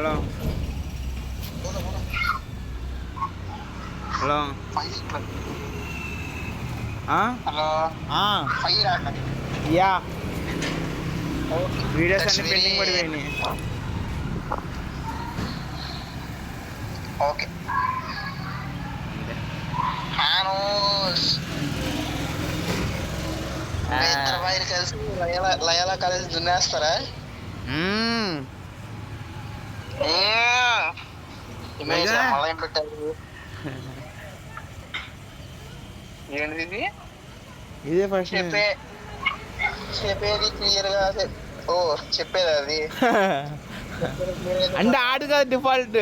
Hello hello hello yeah videos అన్ని pending పడిపోయినాయి. Okay ఇద్దరు వైర్ కలిసి లయలా కలిసి దున్నేస్తారా? ఇమేజ్ మళ్ళీ ఏం పెట్టారు? ఏంటిది ఇది? ఇదే ఫస్ట్ చెప్పేది క్లియర్ గా. ఓ చెప్పేది అది అంటే ఆడు కాదు డిఫాల్ట్,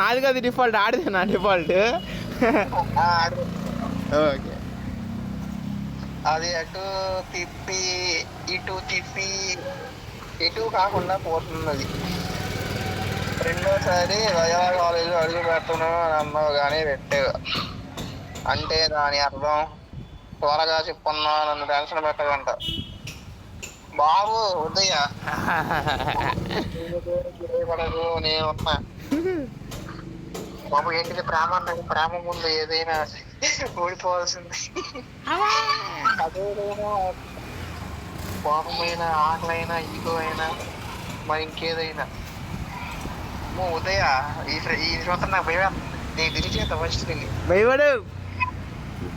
నాది కాదు డిఫాల్ట్, ఆడిదే నా డిఫాల్ట్. ఓకే అది అటు తిప్పి ఇటు తిప్పి ఇటు కాకుండా పోతున్నది. రెండోసారి రయా కాలేజీ అడుగు పెడతాను అని అన్నావు కానీ పెట్టావు. అంటే దాని అర్థం త్వరగా చెప్పున్నా, నన్ను టెన్షన్ పెట్టకంట. బాబు ఉదయ నేనున్నా బాబు. ఏంటిది ప్రేమ అన్నది? ప్రేమ ముందు ఏదైనా ఓడిపోవాల్సింది. అదేదైనా కోపమైనా, ఆకలైనా, ఈగో అయినా, మరి ఇంకేదైనా. ఉదయ ఈ సంవత్సరం నాకు భయపడుతుంది. నేను తిరిగి చేత ఫస్ట్ తిని భయపడు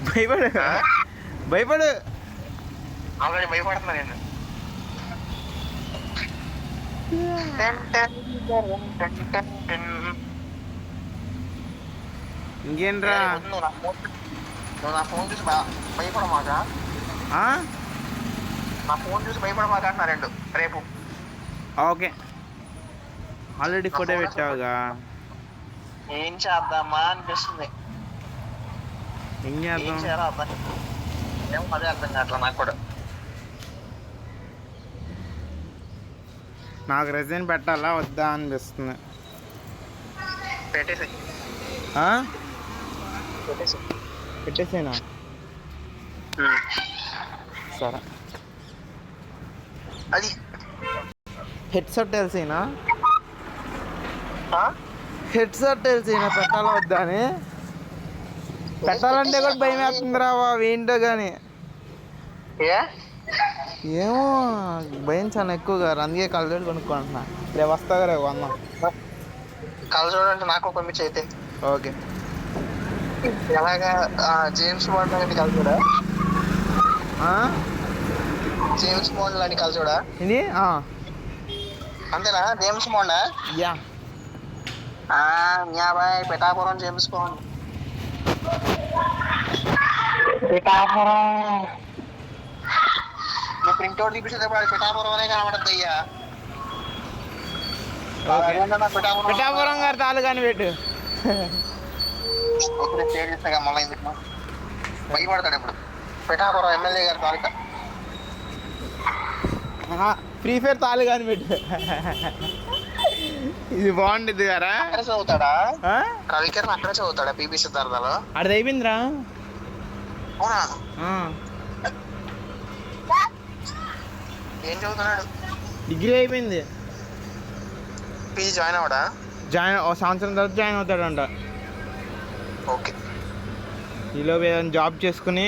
భయపడు భయపడు. ఆల్రెడీ భయపడుతున్నా నేను. ఇంకేంట్రా? నువ్వు నా ఫోన్ చూసి భయపడమాక. నా ఫోన్ చూసి భయపడమాక అంటున్నా రేపు. ఓకే ఆల్రెడీ ఫోటో పెట్టావుగా. ఏం చేద్దామా అనిపిస్తుంది. ఏం చేయాలో అర్థం ఏమో అదే అర్థం కావట్లా నాకు కూడా. నాకు రెజైన్ పెట్టాలా వద్దా అనిపిస్తుంది. పెట్టేసేనా? సరే. అది హెడ్సెట్ తెలిసేనా? హెడ్సెట్ తెలిసేనా పెట్టాలా వద్దా అని? పెట్టాలంటే కూడా భయం వేస్తుంది రావా ఏంటో కానీ. ఏమో భయం చాలా ఎక్కువగా, అందుకే కళ్ళజోడు కొనుక్కుంటున్నా. రేపు వస్తాగా, రేపు వందాం. కళ్ళజోడు అంటే నాకు పంపించి అయితే. ఓకే. ఎలాగా జేమ్స్ బాండ్ లాంటి కళ్ళజోడా? జేమ్స్ బాండ్ లాంటి కళ్ళజోడా? ఇది అంతేనా? జేమ్స్ బాండా? Yeah. Boy Pithapuram James Bond. Pithapuram నువ్వు ప్రింట్అవుట్ చూపించేటప్పుడు అది పిఠాపురం అనే కనబడద్దు అయ్యా. పిఠాపురం గారు తాలు కానీ పెట్టు. మళ్ళీ ఎందుకు భయపడతాడు ఇప్పుడు. పిఠాపురం ఎమ్మెల్యే గారి తాలూకా ఫ్రీ ఫైర్ తాలు కానీ పెట్టు. ఇది బాగుంటుంది కదా. అక్కడ చదువుతాడా రవికిరణ్? అక్కడే చదువుతాడా పీబీ సిద్ధార్థలో? అది అయిపోయిందిరా. అవునా? ఏం చదువుతున్నాడు? డిగ్రీ అయిపోయింది. పీజీ జాయిన్ అవడా? సంవత్సరం తర్వాత జాయిన్ అవుతాడంట. ఓకే. ఈలోపు ఏదైనా జాబ్ చేసుకుని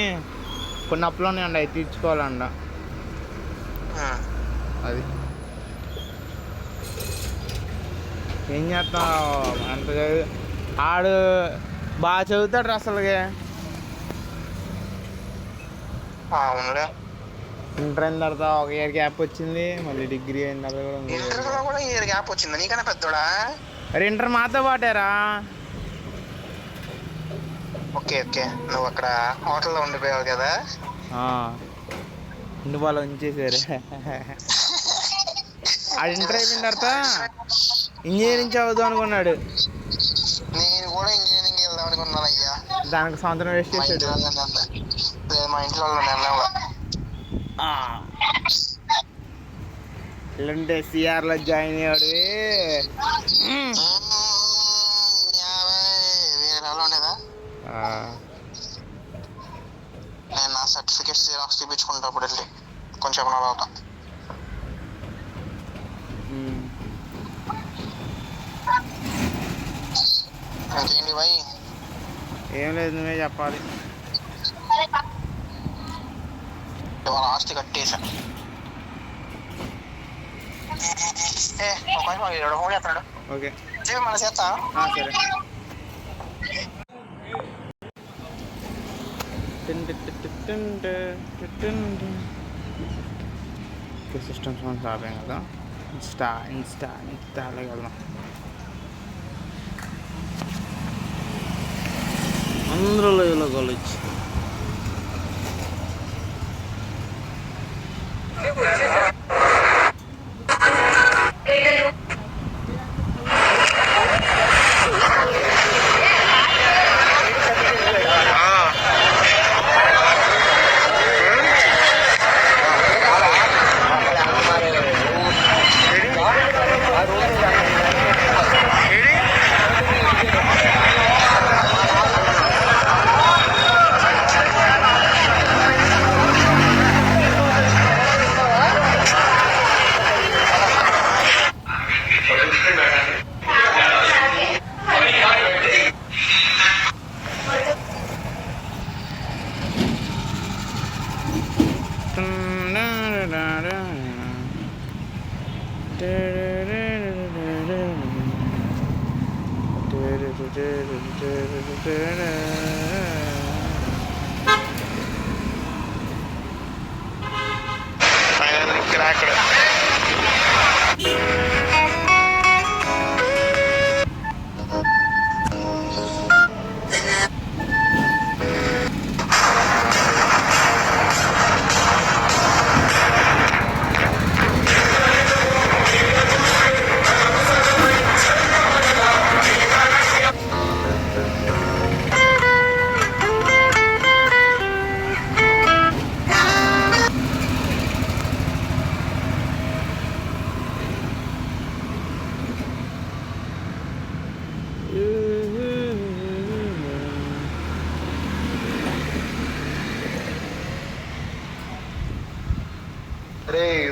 కొన్ని అప్పులోనే అండి అవి తీర్చుకోవాలంట. అది ఏం చేస్తావు అంత ఆడు బాగా చదువుతాడు అసలుగా. ఇంటర్ అయిన తర్వాత ఒక ఇయర్ గ్యాప్ వచ్చింది, మళ్ళీ డిగ్రీ అయిన తర్వాత కూడా ఇయర్ గ్యాప్ వచ్చింది. నీకన్నా పెద్దోడా? అరే ఇంటర్ మాతో పాటేరా. Okay okay. నువ్వు అక్కడ హోటల్లో ఉండిపోయావు కదా. ఇంటి వాళ్ళు ఉంచేసారు. అది ఇంటర్ అయిపోయిన తర్వాత ఇంజనీరింగ్ చదువుదాం అనుకున్నాడు. నేను కూడా ఇంజనీరింగ్ వెళ్దాం అనుకున్నాను అయ్యా. దానికి సంవత్సరం వేస్ట్ చేశాడు. మా ఇంట్లో ఇలాంటి సిఆర్లో జాయిన్ అయ్యాడు. నేను నా సర్టిఫికేట్స్ జిరాక్స్ చూపించుకుంటప్పుడు వెళ్ళి కొంచెం తర్వాత ఇంకేంటి భయ్? ఏం లేదు, నువ్వే చెప్పాలి. ఇవాళ ఆస్తి కట్టేసా. ఒక ఫోన్ చేస్తున్నాడు. ఓకే మన చేస్తా. సరే. సిస్టమ్ సాంగ్స్ ఆపాం కదా. ఇన్స్టాలో వెళ్దాం. అందరూ లైవ్లో కాలేజ్.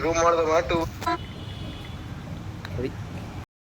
ರೂಮ್ ಮಾಡ್ದ ಮಾತು